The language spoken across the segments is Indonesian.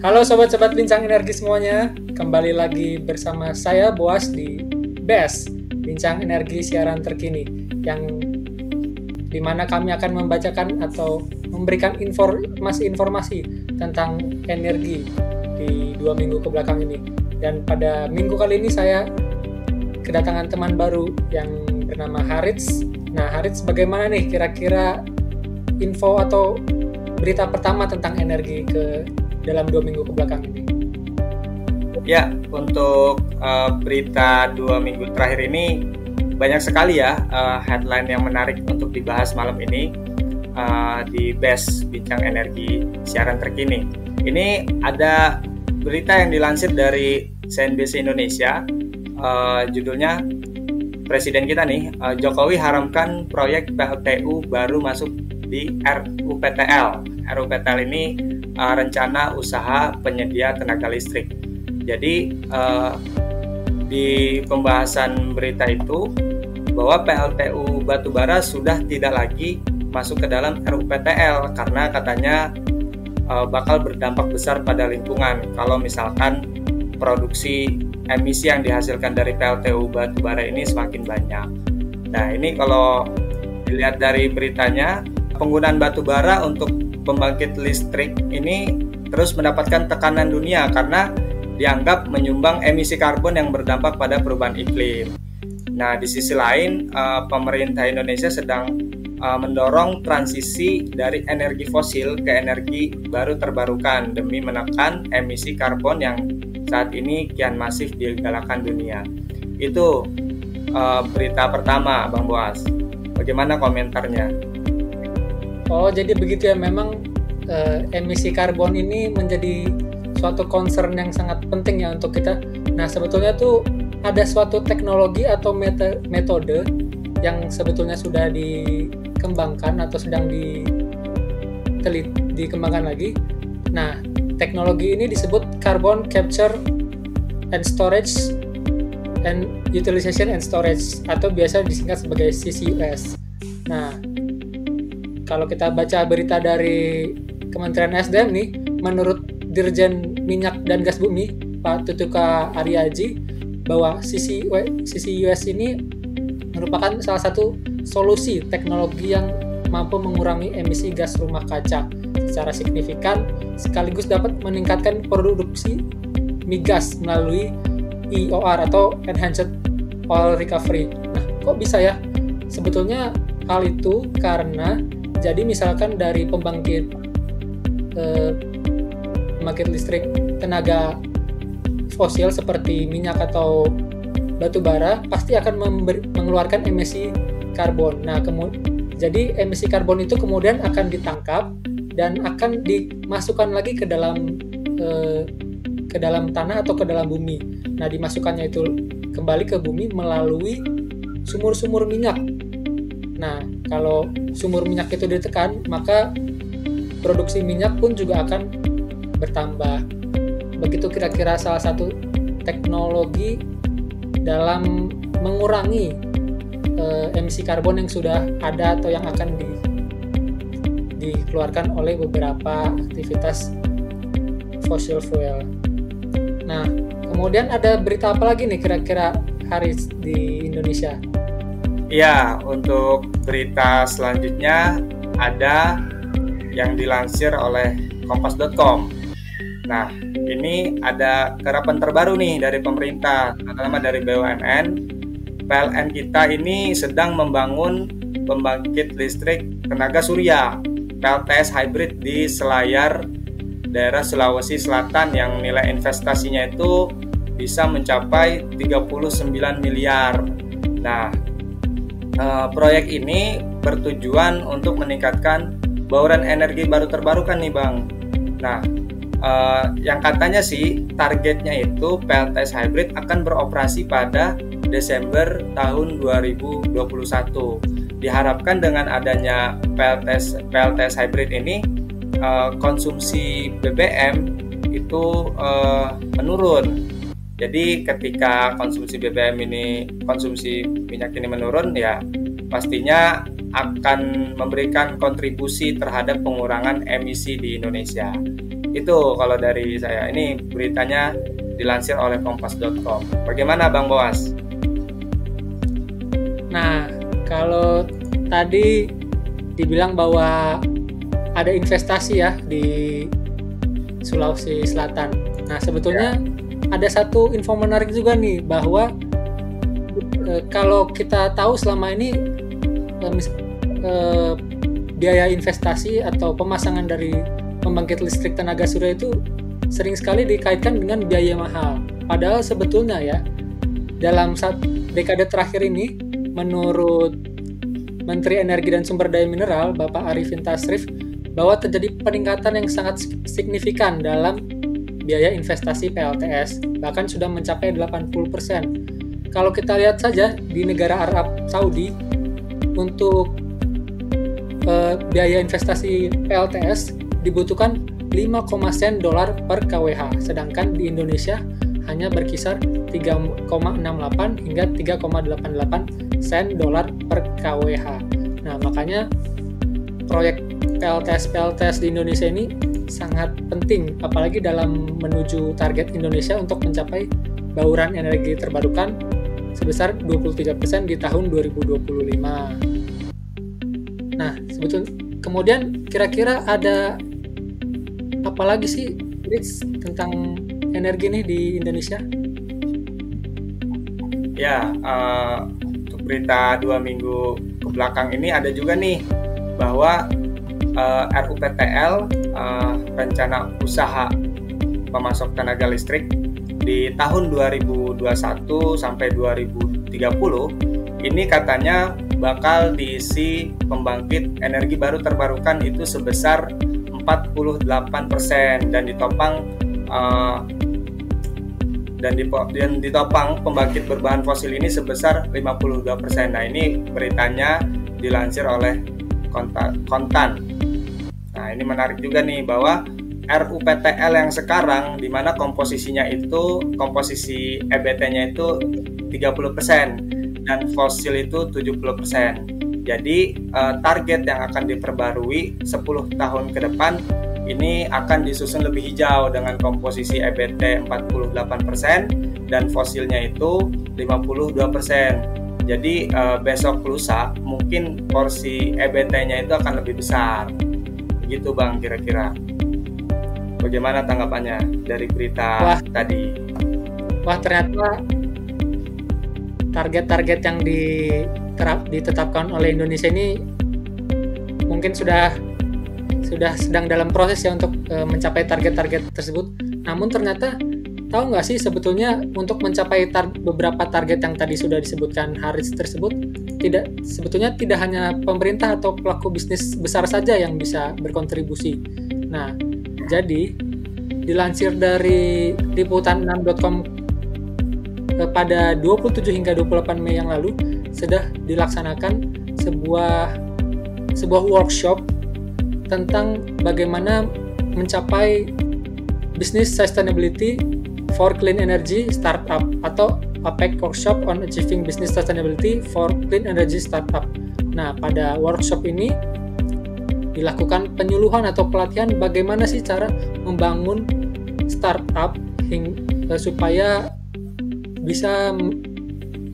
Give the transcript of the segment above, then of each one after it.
Halo sobat-sobat Bincang Energi semuanya, kembali lagi bersama saya Boas di BES, Bincang Energi Siaran Terkini, yang dimana kami akan membacakan atau memberikan informasi-informasi tentang energi di 2 minggu kebelakang ini. Dan pada minggu kali ini saya kedatangan teman baru yang bernama Harits. Nah, Harits, bagaimana nih kira-kira info atau berita pertama tentang energi dalam 2 minggu kebelakang ini? Ya, untuk berita 2 minggu terakhir ini banyak sekali ya headline yang menarik untuk dibahas malam ini di BES Bincang Energi Siaran Terkini. Ini ada berita yang dilansir dari CNBC Indonesia, judulnya Presiden kita nih, Jokowi haramkan proyek PLTU baru masuk di RUPTL. RUPTL ini rencana usaha penyedia tenaga listrik. Jadi di pembahasan berita itu bahwa PLTU batubara sudah tidak lagi masuk ke dalam RUPTL karena katanya bakal berdampak besar pada lingkungan kalau misalkan produksi emisi yang dihasilkan dari PLTU batubara ini semakin banyak. Nah, ini kalau dilihat dari beritanya, penggunaan batubara untuk pembangkit listrik ini terus mendapatkan tekanan dunia karena dianggap menyumbang emisi karbon yang berdampak pada perubahan iklim. Nah, di sisi lain, pemerintah Indonesia sedang mendorong transisi dari energi fosil ke energi baru terbarukan demi menekan emisi karbon yang saat ini kian masif digalakkan dunia. Itu berita pertama, Bang Boas. Bagaimana komentarnya? Oh, jadi begitu ya. Memang emisi karbon ini menjadi suatu concern yang sangat penting ya untuk kita. Nah, sebetulnya tuh ada suatu teknologi atau metode yang sebetulnya sudah dikembangkan atau sedang dikembangkan lagi. Nah, teknologi ini disebut Carbon Capture and Storage and Utilization and Storage, atau biasa disingkat sebagai CCUS. Nah, kalau kita baca berita dari Kementerian SDM nih, menurut Dirjen Minyak dan Gas Bumi, Pak Tutuka Aryaji, bahwa CCUS ini merupakan salah satu solusi teknologi yang mampu mengurangi emisi gas rumah kaca secara signifikan, sekaligus dapat meningkatkan produksi migas melalui EOR atau Enhanced Oil Recovery. Nah, kok bisa ya? Sebetulnya hal itu karena jadi misalkan dari pembangkit listrik tenaga fosil seperti minyak atau batu bara pasti akan mengeluarkan emisi karbon. Nah, jadi emisi karbon itu kemudian akan ditangkap dan akan dimasukkan lagi ke dalam tanah atau ke dalam bumi. Nah, dimasukkannya itu kembali ke bumi melalui sumur-sumur minyak. Nah, kalau sumur minyak itu ditekan, maka produksi minyak pun juga akan bertambah. Begitu kira-kira salah satu teknologi dalam mengurangi emisi karbon yang sudah ada atau yang akan dikeluarkan oleh beberapa aktivitas fossil fuel. Nah, kemudian ada berita apa lagi nih kira-kira hari di Indonesia? Ya, untuk berita selanjutnya ada yang dilansir oleh kompas.com. Nah, ini ada karapan terbaru nih dari pemerintah, terutama dari BUMN. PLN kita ini sedang membangun pembangkit listrik tenaga surya PLTS hybrid di Selayar, daerah Sulawesi Selatan, yang nilai investasinya itu bisa mencapai 39 miliar. Nah, proyek ini bertujuan untuk meningkatkan bauran energi baru terbarukan nih, Bang. Nah, yang katanya sih targetnya itu PLTS hybrid akan beroperasi pada Desember tahun 2021. Diharapkan dengan adanya PLTS hybrid ini konsumsi BBM itu menurun. Jadi ketika konsumsi minyak ini menurun, ya pastinya akan memberikan kontribusi terhadap pengurangan emisi di Indonesia. Itu kalau dari saya. Ini beritanya dilansir oleh kompas.com. Bagaimana Bang Boas? Nah, kalau tadi dibilang bahwa ada investasi ya di Sulawesi Selatan. Nah, sebetulnya ada satu info menarik juga nih, bahwa kalau kita tahu selama ini biaya investasi atau pemasangan dari pembangkit listrik tenaga surya itu sering sekali dikaitkan dengan biaya mahal. Padahal sebetulnya ya, dalam dekade terakhir ini, menurut Menteri Energi dan Sumber Daya Mineral, Bapak Arifin Tasrif, bahwa terjadi peningkatan yang sangat signifikan dalam biaya investasi PLTS, bahkan sudah mencapai 80%. Kalau kita lihat saja di negara Arab Saudi, untuk biaya investasi PLTS dibutuhkan 5, sen dolar per kWh, sedangkan di Indonesia hanya berkisar 3,68 hingga 3,88 sen dolar per kWh. Nah, makanya proyek PLTS di Indonesia ini sangat penting, apalagi dalam menuju target Indonesia untuk mencapai bauran energi terbarukan sebesar 23% di tahun 2025. Nah, sebetulnya kemudian kira-kira ada apa lagi sih, Rich, tentang energi nih di Indonesia? Ya, untuk berita 2 minggu ke belakang ini ada juga nih bahwa RUPTL, rencana usaha pemasok tenaga listrik di tahun 2021 sampai 2030 ini katanya bakal diisi pembangkit energi baru terbarukan itu sebesar 48% dan ditopang pembangkit berbahan fosil ini sebesar 52%. Nah, ini beritanya dilansir oleh Kontan. Nah, ini menarik juga nih bahwa RUPTL yang sekarang di mana komposisi EBT-nya itu 30% dan fosil itu 70%. Jadi target yang akan diperbarui 10 tahun ke depan ini akan disusun lebih hijau dengan komposisi EBT 48% dan fosilnya itu 52%. Jadi besok lusa mungkin porsi EBT-nya itu akan lebih besar. Begitu Bang kira-kira. Bagaimana tanggapannya dari berita tadi? Wah, ternyata target-target yang ditetapkan oleh Indonesia ini mungkin sudah sedang dalam proses ya untuk mencapai target-target tersebut. Namun ternyata tahu nggak sih, sebetulnya untuk mencapai beberapa target yang tadi sudah disebutkan Haris tersebut, sebetulnya tidak hanya pemerintah atau pelaku bisnis besar saja yang bisa berkontribusi. Nah, jadi dilansir dari liputan6.com pada 27 hingga 28 Mei yang lalu sudah dilaksanakan sebuah workshop tentang bagaimana mencapai business sustainability for clean energy startup atau APEC Workshop on Achieving Business Sustainability for Clean Energy Startup. Nah, pada workshop ini dilakukan penyuluhan atau pelatihan bagaimana sih cara membangun startup supaya bisa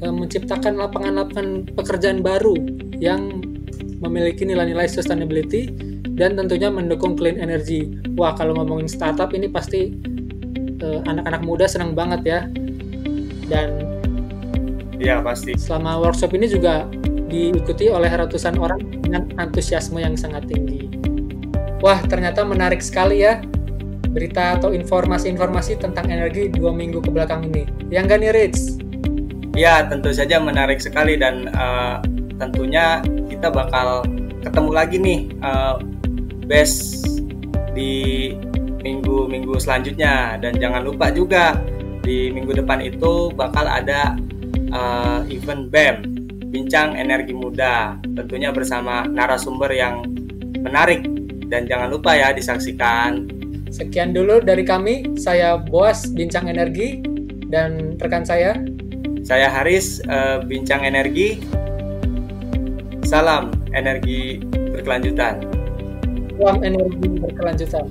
menciptakan lapangan-lapangan pekerjaan baru yang memiliki nilai-nilai sustainability dan tentunya mendukung clean energy. Wah, kalau ngomongin startup ini pasti anak-anak muda senang banget ya. Dan ya pasti. Selama workshop ini juga diikuti oleh ratusan orang dengan antusiasme yang sangat tinggi. Wah, ternyata menarik sekali ya berita atau informasi-informasi tentang energi 2 minggu ke belakang ini. Yang gak nih, Rich? Ya, tentu saja menarik sekali dan tentunya kita bakal ketemu lagi nih best di minggu-minggu selanjutnya. Dan jangan lupa juga di minggu depan itu bakal ada event BEM, Bincang Energi Muda, tentunya bersama narasumber yang menarik dan jangan lupa ya disaksikan. Sekian dulu dari kami, saya Boas Bincang Energi dan rekan saya Haris Bincang Energi. Salam energi berkelanjutan. Salam energi berkelanjutan.